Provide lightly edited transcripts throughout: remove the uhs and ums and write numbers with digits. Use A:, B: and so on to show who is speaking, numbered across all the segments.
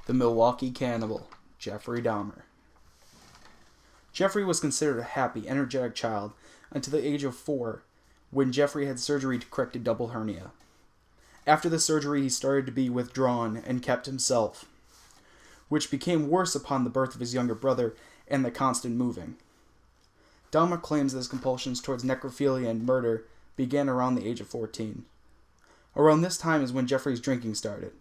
A: The Milwaukee Cannibal, Jeffrey Dahmer. Jeffrey was considered a happy, energetic child until the age of 4, when Jeffrey had surgery to correct a double hernia. After the surgery, he started to be withdrawn and kept himself, which became worse upon the birth of his younger brother and the constant moving. Dahmer claims that his compulsions towards necrophilia and murder began around the age of 14. Around this time is when Jeffrey's drinking started.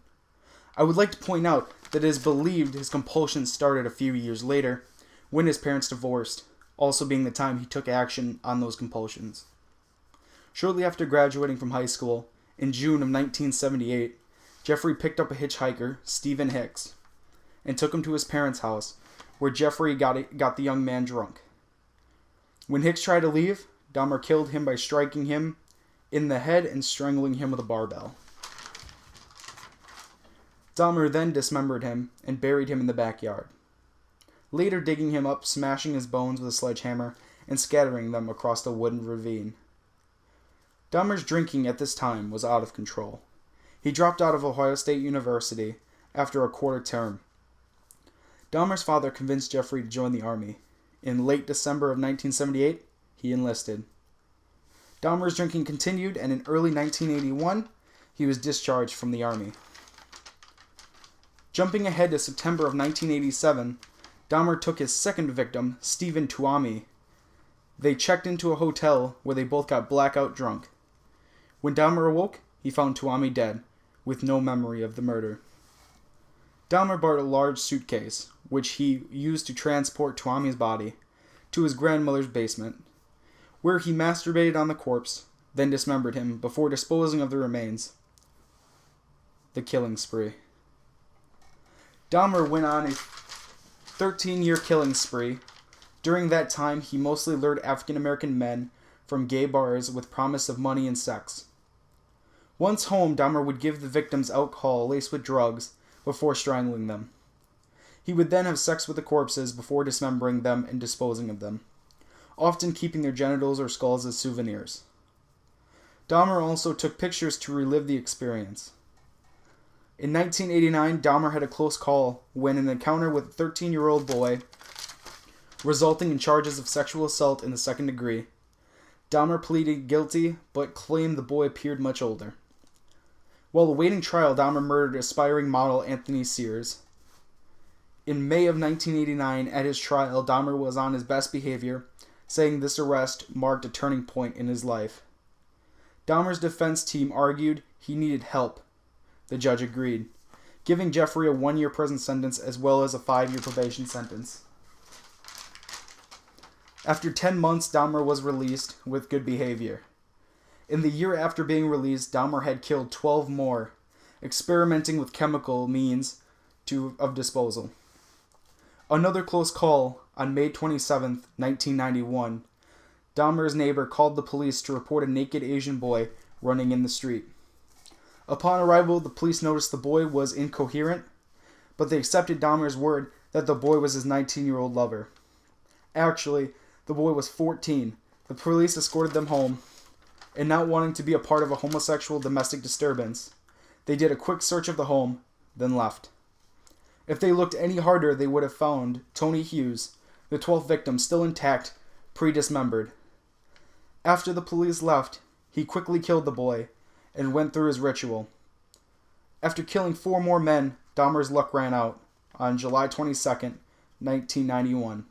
A: I would like to point out that it is believed his compulsions started a few years later, when his parents divorced, also being the time he took action on those compulsions. Shortly after graduating from high school, in June of 1978, Jeffrey picked up a hitchhiker, Stephen Hicks, and took him to his parents' house, where Jeffrey got the young man drunk. When Hicks tried to leave, Dahmer killed him by striking him in the head and strangling him with a barbell. Dahmer then dismembered him and buried him in the backyard, later digging him up, smashing his bones with a sledgehammer, and scattering them across the wooden ravine. Dahmer's drinking at this time was out of control. He dropped out of Ohio State University after a quarter term. Dahmer's father convinced Jeffrey to join the Army. In late December of 1978, he enlisted. Dahmer's drinking continued, and in early 1981, he was discharged from the Army. Jumping ahead to September of 1987, Dahmer took his second victim, Stephen Tuomi. They checked into a hotel where they both got blackout drunk. When Dahmer awoke, he found Tuomi dead, with no memory of the murder. Dahmer brought a large suitcase, which he used to transport Tuomi's body, to his grandmother's basement, where he masturbated on the corpse, then dismembered him before disposing of the remains. The killing spree. Dahmer went on a 13-year killing spree. During that time, he mostly lured African-American men from gay bars with promise of money and sex. Once home, Dahmer would give the victims alcohol laced with drugs before strangling them. He would then have sex with the corpses before dismembering them and disposing of them, often keeping their genitals or skulls as souvenirs. Dahmer also took pictures to relive the experience. In 1989, Dahmer had a close call when an encounter with a 13-year-old boy, resulting in charges of sexual assault in the second degree. Dahmer pleaded guilty, but claimed the boy appeared much older. While awaiting trial, Dahmer murdered aspiring model Anthony Sears. In May of 1989, at his trial, Dahmer was on his best behavior, saying this arrest marked a turning point in his life. Dahmer's defense team argued he needed help. The judge agreed, giving Jeffrey a 1-year prison sentence as well as a 5-year probation sentence. After 10 months, Dahmer was released with good behavior. In the year after being released, Dahmer had killed 12 more, experimenting with chemical means of disposal. Another close call on May 27, 1991. Dahmer's neighbor called the police to report a naked Asian boy running in the street. Upon arrival, the police noticed the boy was incoherent, but they accepted Dahmer's word that the boy was his 19-year-old lover. Actually, the boy was 14. The police escorted them home, and not wanting to be a part of a homosexual domestic disturbance, they did a quick search of the home, then left. If they looked any harder, they would have found Tony Hughes, the 12th victim, still intact, pre-dismembered. After the police left, he quickly killed the boy and went through his ritual. After killing 4 more men, Dahmer's luck ran out on July 22, 1991,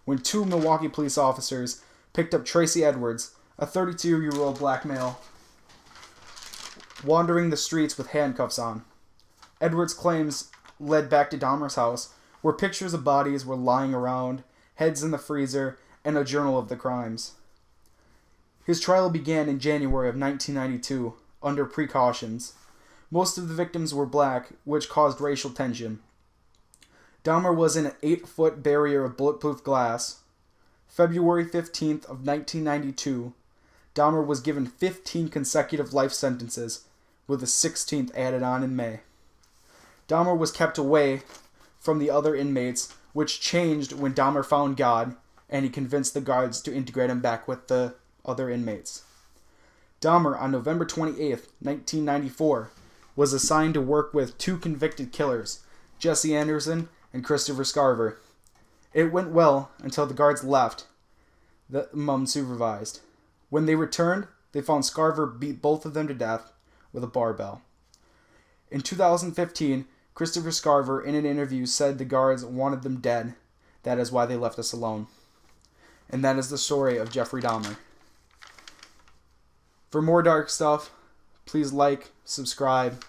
A: when 2 Milwaukee police officers picked up Tracy Edwards, a 32-year-old black male, wandering the streets with handcuffs on. Edwards' claims led back to Dahmer's house, where pictures of bodies were lying around, heads in the freezer, and a journal of the crimes. His trial began in January of 1992, under precautions. Most of the victims were black, which caused racial tension. Dahmer was in an 8-foot barrier of bulletproof glass. February 15th of 1992, Dahmer was given 15 consecutive life sentences, with a 16th added on in May. Dahmer was kept away from the other inmates, which changed when Dahmer found God, and he convinced the guards to integrate him back with the other inmates. Dahmer, on November 28, 1994, was assigned to work with 2 convicted killers, Jesse Anderson, and Christopher Scarver. It went well until the guards left the unsupervised. When they returned, they found Scarver beat both of them to death with a barbell. In 2015, Christopher Scarver, in an interview, said the guards wanted them dead. That is why they left us alone. And that is the story of Jeffrey Dahmer. For more dark stuff, please like, subscribe,